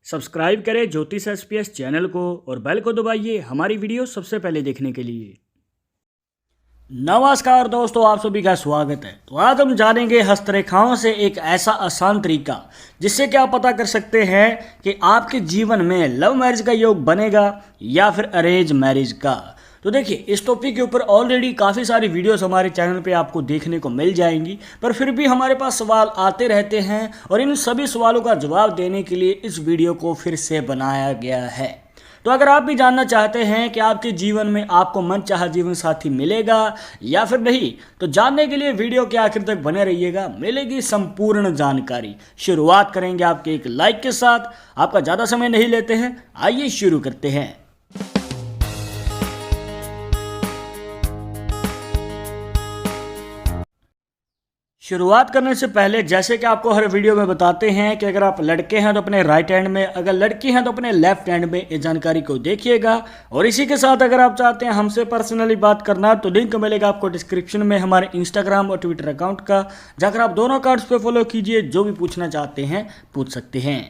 Subscribe करें ज्योतिष SPS channel को और बेल को दबाइए हमारी वीडियो सबसे पहले देखने के लिए। नमस्कार दोस्तों, आप सभी का स्वागत है। तो आज हम जानेंगे हस्तरेखाओं से एक ऐसा आसान तरीका जिससे कि आप पता कर सकते हैं कि आपके जीवन में लव मैरिज का योग बनेगा या फिर अरेंज मैरिज का। तो देखिए, इस टॉपिक के ऊपर ऑलरेडी काफ़ी सारी वीडियोस हमारे चैनल पे आपको देखने को मिल जाएंगी, पर फिर भी हमारे पास सवाल आते रहते हैं और इन सभी सवालों का जवाब देने के लिए इस वीडियो को फिर से बनाया गया है। तो अगर आप भी जानना चाहते हैं कि आपके जीवन में आपको मनचाहा जीवन साथी मिलेगा या फिर नहीं, तो जानने के लिए वीडियो के आखिर तक बने रहिएगा, मिलेगी संपूर्ण जानकारी। शुरुआत करेंगे आपके एक लाइक के साथ। आपका ज़्यादा समय नहीं लेते हैं, आइए शुरू करते हैं। शुरुआत करने से पहले जैसे कि आपको हर वीडियो में बताते हैं कि अगर आप लड़के हैं तो अपने राइट हैंड में, अगर लड़की हैं तो अपने लेफ्ट हैंड में ये जानकारी को देखिएगा। और इसी के साथ अगर आप चाहते हैं हमसे पर्सनली बात करना तो लिंक मिलेगा आपको डिस्क्रिप्शन में हमारे इंस्टाग्राम और ट्विटर अकाउंट का, जाकर आप दोनों अकाउंट्स पे फॉलो कीजिए। जो भी पूछना चाहते हैं पूछ सकते हैं।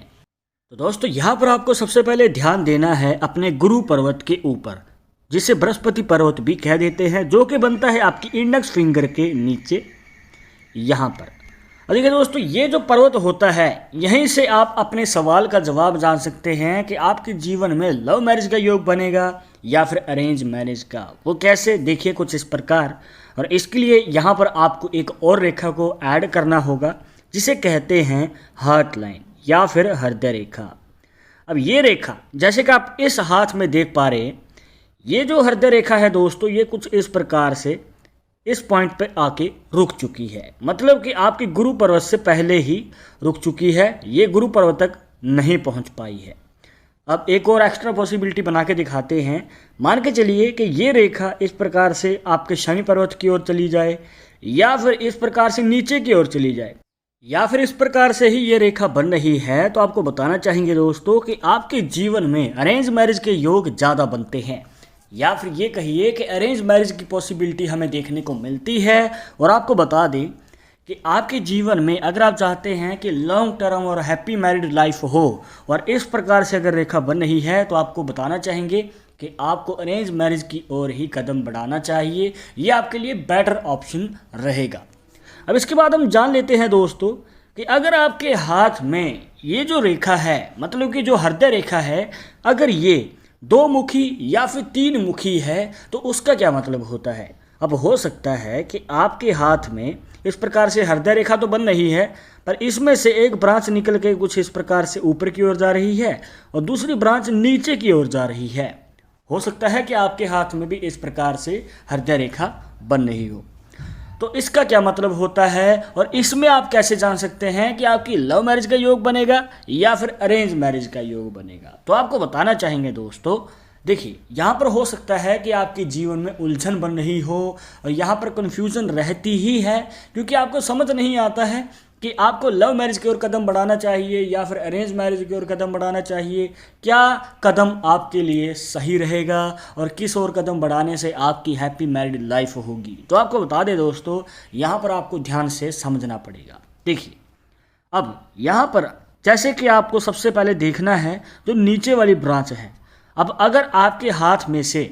तो दोस्तों, यहाँ पर आपको सबसे पहले ध्यान देना है अपने गुरु पर्वत के ऊपर, जिसे बृहस्पति पर्वत भी कह देते हैं, जो कि बनता है आपकी इंडेक्स फिंगर के नीचे यहाँ पर। देखिए दोस्तों, ये जो पर्वत होता है, यहीं से आप अपने सवाल का जवाब जान सकते हैं कि आपके जीवन में लव मैरिज का योग बनेगा या फिर अरेंज मैरिज का। वो कैसे, देखिए कुछ इस प्रकार। और इसके लिए यहाँ पर आपको एक और रेखा को ऐड करना होगा, जिसे कहते हैं हार्ट लाइन या फिर हृदय रेखा। अब ये रेखा जैसे कि आप इस हाथ में देख पा रहे हैं, ये जो हृदय रेखा है दोस्तों, ये कुछ इस प्रकार से इस पॉइंट पे आके रुक चुकी है। मतलब कि आपकी गुरु पर्वत से पहले ही रुक चुकी है, ये गुरु पर्वत तक नहीं पहुंच पाई है। अब एक और एक्स्ट्रा पॉसिबिलिटी बना के दिखाते हैं। मान के चलिए कि ये रेखा इस प्रकार से आपके शनि पर्वत की ओर चली जाए, या फिर इस प्रकार से नीचे की ओर चली जाए, या फिर इस प्रकार से ही ये रेखा बन रही है, तो आपको बताना चाहेंगे दोस्तों कि आपके जीवन में अरेंज मैरिज के योग ज़्यादा बनते हैं, या फिर ये कहिए कि अरेंज मैरिज की पॉसिबिलिटी हमें देखने को मिलती है। और आपको बता दें कि आपके जीवन में अगर आप चाहते हैं कि लॉन्ग टर्म और हैप्पी मैरिड लाइफ हो और इस प्रकार से अगर रेखा बन रही है, तो आपको बताना चाहेंगे कि आपको अरेंज मैरिज की ओर ही कदम बढ़ाना चाहिए। ये आपके लिए बेटर ऑप्शन रहेगा। अब इसके बाद हम जान लेते हैं दोस्तों कि अगर आपके हाथ में ये जो रेखा है, मतलब कि जो हृदय रेखा है, अगर ये दो मुखी या फिर तीन मुखी है, तो उसका क्या मतलब होता है। अब हो सकता है कि आपके हाथ में इस प्रकार से हृदय रेखा तो बन रही है, पर इसमें से एक ब्रांच निकल के कुछ इस प्रकार से ऊपर की ओर जा रही है और दूसरी ब्रांच नीचे की ओर जा रही है। हो सकता है कि आपके हाथ में भी इस प्रकार से हृदय रेखा बन रही हो। तो इसका क्या मतलब होता है और इसमें आप कैसे जान सकते हैं कि आपकी लव मैरिज का योग बनेगा या फिर अरेंज मैरिज का योग बनेगा। तो आपको बताना चाहेंगे दोस्तों, देखिए यहाँ पर हो सकता है कि आपके जीवन में उलझन बन रही हो और यहाँ पर कन्फ्यूज़न रहती ही है, क्योंकि आपको समझ नहीं आता है कि आपको लव मैरिज की ओर कदम बढ़ाना चाहिए या फिर अरेंज मैरिज की ओर कदम बढ़ाना चाहिए। क्या कदम आपके लिए सही रहेगा और किस ओर कदम बढ़ाने से आपकी हैप्पी मैरिड लाइफ होगी। तो आपको बता दें दोस्तों, यहाँ पर आपको ध्यान से समझना पड़ेगा। देखिए, अब यहाँ पर जैसे कि आपको सबसे पहले देखना है जो नीचे वाली ब्रांच है। अब अगर आपके हाथ में से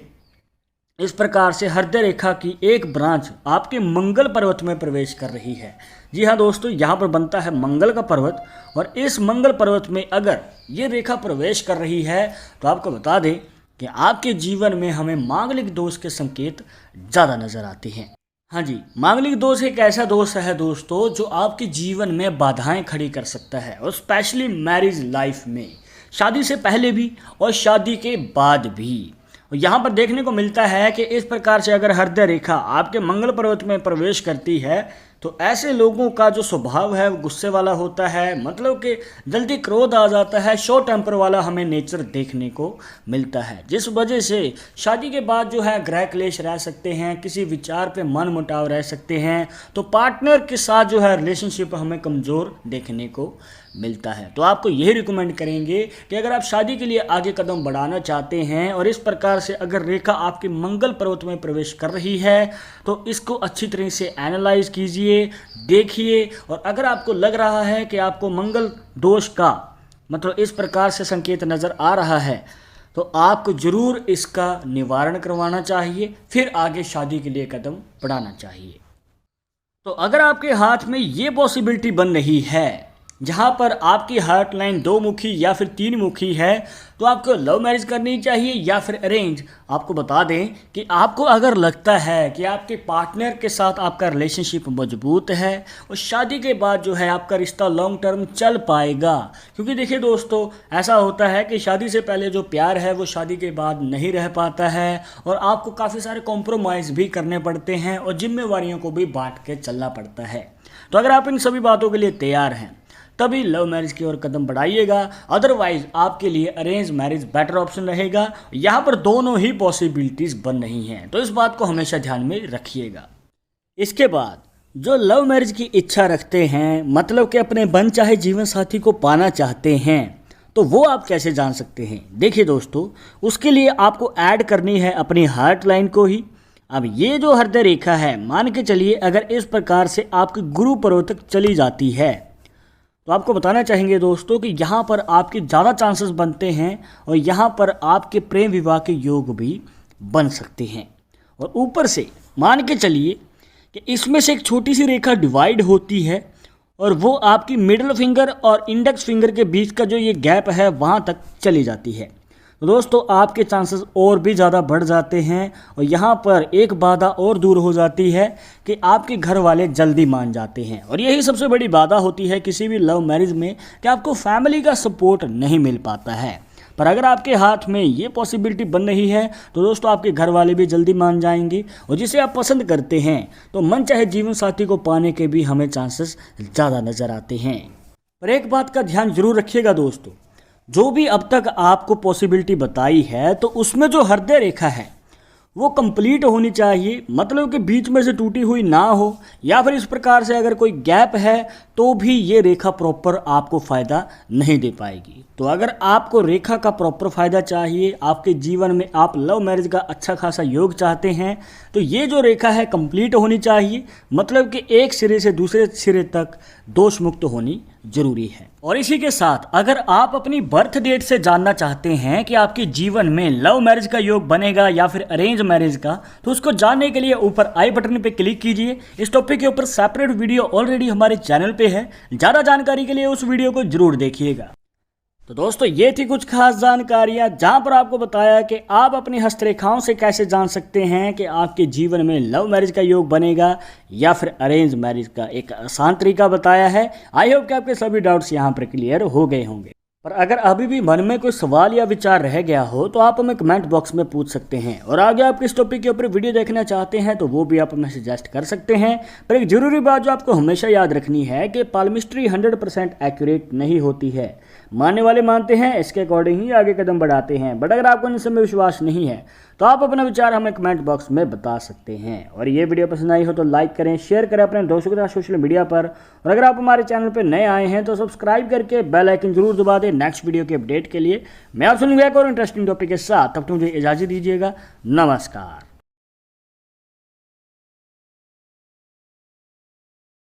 इस प्रकार से हृदय रेखा की एक ब्रांच आपके मंगल पर्वत में प्रवेश कर रही है, जी हाँ दोस्तों, यहाँ पर बनता है मंगल का पर्वत, और इस मंगल पर्वत में अगर ये रेखा प्रवेश कर रही है, तो आपको बता दें कि आपके जीवन में हमें मांगलिक दोष के संकेत ज़्यादा नजर आते हैं। हाँ जी, मांगलिक दोष एक ऐसा दोष है दोस्तों जो आपके जीवन में बाधाएं खड़ी कर सकता है, और स्पेशली मैरिज लाइफ में, शादी से पहले भी और शादी के बाद भी। यहाँ पर देखने को मिलता है कि इस प्रकार से अगर हृदय रेखा आपके मंगल पर्वत में प्रवेश करती है, तो ऐसे लोगों का जो स्वभाव है वो गुस्से वाला होता है, मतलब कि जल्दी क्रोध आ जाता है, शॉर्ट टेम्पर वाला हमें नेचर देखने को मिलता है, जिस वजह से शादी के बाद जो है ग्रह क्लेश रह सकते हैं, किसी विचार पे मन मुटाव रह सकते हैं। तो पार्टनर के साथ जो है रिलेशनशिप हमें कमज़ोर देखने को मिलता है। तो आपको यही रिकमेंड करेंगे कि अगर आप शादी के लिए आगे कदम बढ़ाना चाहते हैं और इस प्रकार से अगर रेखा आपके मंगल पर्वत में प्रवेश कर रही है, तो इसको अच्छी तरह से एनालाइज कीजिए, देखिए। और अगर आपको लग रहा है कि आपको मंगल दोष का मतलब इस प्रकार से संकेत नज़र आ रहा है, तो आपको ज़रूर इसका निवारण करवाना चाहिए, फिर आगे शादी के लिए कदम बढ़ाना चाहिए। तो अगर आपके हाथ में ये पॉसिबिलिटी बन रही है जहाँ पर आपकी हार्ट लाइन 2 मुखी या फिर 3 मुखी है, तो आपको लव मैरिज करनी चाहिए या फिर अरेंज। आपको बता दें कि आपको अगर लगता है कि आपके पार्टनर के साथ आपका रिलेशनशिप मजबूत है और शादी के बाद जो है आपका रिश्ता लॉन्ग टर्म चल पाएगा, क्योंकि देखिए दोस्तों, ऐसा होता है कि शादी से पहले जो प्यार है वो शादी के बाद नहीं रह पाता है और आपको काफ़ी सारे कॉम्प्रोमाइज़ भी करने पड़ते हैं और जिम्मेवारियों को भी बांट के चलना पड़ता है। तो अगर आप इन सभी बातों के लिए तैयार हैं तभी लव मैरिज की ओर कदम बढ़ाइएगा, अदरवाइज आपके लिए अरेंज मैरिज बेटर ऑप्शन रहेगा। यहाँ पर दोनों ही पॉसिबिलिटीज़ बन रही हैं, तो इस बात को हमेशा ध्यान में रखिएगा। इसके बाद जो लव मैरिज की इच्छा रखते हैं, मतलब कि अपने मनचाहे जीवन साथी को पाना चाहते हैं, तो वो आप कैसे जान सकते हैं? देखिए दोस्तों, उसके लिए आपको ऐड करनी है अपनी हार्ट लाइन को ही। अब ये जो हृदय रेखा है, मान के चलिए अगर इस प्रकार से आपके गुरु पर्व तक चली जाती है, तो आपको बताना चाहेंगे दोस्तों कि यहाँ पर आपके ज़्यादा चांसेस बनते हैं और यहाँ पर आपके प्रेम विवाह के योग भी बन सकते हैं। और ऊपर से मान के चलिए कि इसमें से एक छोटी सी रेखा डिवाइड होती है और वो आपकी मिडिल फिंगर और इंडेक्स फिंगर के बीच का जो ये गैप है वहाँ तक चली जाती है। तो दोस्तों, आपके चांसेस और भी ज़्यादा बढ़ जाते हैं और यहाँ पर एक बाधा और दूर हो जाती है कि आपके घर वाले जल्दी मान जाते हैं। और यही सबसे बड़ी बाधा होती है किसी भी लव मैरिज में, कि आपको फैमिली का सपोर्ट नहीं मिल पाता है। पर अगर आपके हाथ में ये पॉसिबिलिटी बन रही है तो दोस्तों, आपके घर वाले भी जल्दी मान जाएंगे और जिसे आप पसंद करते हैं तो मन चाहे जीवन साथी को पाने के भी हमें चांसेस ज़्यादा नज़र आते हैं। पर एक बात का ध्यान जरूर रखिएगा दोस्तों, जो भी अब तक आपको पॉसिबिलिटी बताई है तो उसमें जो हृदय रेखा है वो कंप्लीट होनी चाहिए, मतलब कि बीच में से टूटी हुई ना हो, या फिर इस प्रकार से अगर कोई गैप है तो भी ये रेखा प्रॉपर आपको फ़ायदा नहीं दे पाएगी। तो अगर आपको रेखा का प्रॉपर फ़ायदा चाहिए, आपके जीवन में आप लव मैरिज का अच्छा खासा योग चाहते हैं, तो ये जो रेखा है कंप्लीट होनी चाहिए, मतलब कि एक सिरे से दूसरे सिरे तक दोष मुक्त होनी जरूरी है। और इसी के साथ अगर आप अपनी बर्थ डेट से जानना चाहते हैं कि आपके जीवन में लव मैरिज का योग बनेगा या फिर अरेंज मैरिज का, तो उसको जानने के लिए ऊपर आई बटन पे क्लिक कीजिए। इस टॉपिक के ऊपर सेपरेट वीडियो ऑलरेडी हमारे चैनल पे है, ज़्यादा जानकारी के लिए उस वीडियो को जरूर देखिएगा। तो दोस्तों, ये थी कुछ खास जानकारियां जहां पर आपको बताया कि आप अपनी हस्तरेखाओं से कैसे जान सकते हैं कि आपके जीवन में लव मैरिज का योग बनेगा या फिर अरेंज मैरिज का। एक आसान तरीका बताया है। आई होप कि आपके सभी डाउट्स यहां पर क्लियर हो गए होंगे। पर अगर अभी भी मन में कोई सवाल या विचार रह गया हो तो आप हमें कमेंट बॉक्स में पूछ सकते हैं, और आगे आप किस टॉपिक के ऊपर वीडियो देखना चाहते हैं तो वो भी आप हमें सजेस्ट कर सकते हैं। पर एक जरूरी बात जो आपको हमेशा याद रखनी है कि पाल्मिस्ट्री 100% एक्यूरेट नहीं होती है। मानने वाले मानते हैं, इसके अकॉर्डिंग ही आगे कदम बढ़ाते हैं। बट अगर आपको इन सब में विश्वास नहीं है तो आप अपना विचार हमें कमेंट बॉक्स में बता सकते हैं। और ये वीडियो पसंद आई हो तो लाइक करें, शेयर करें अपने दोस्तों के साथ सोशल मीडिया पर। और अगर आप हमारे चैनल पर नए आए हैं तो सब्सक्राइब करके बेल आइकन जरूर दबा दें नेक्स्ट वीडियो के अपडेट के लिए। मैं आपसे मिलूंगा एक और इंटरेस्टिंग टॉपिक के साथ, तब तक मुझे इजाजत दीजिएगा। नमस्कार।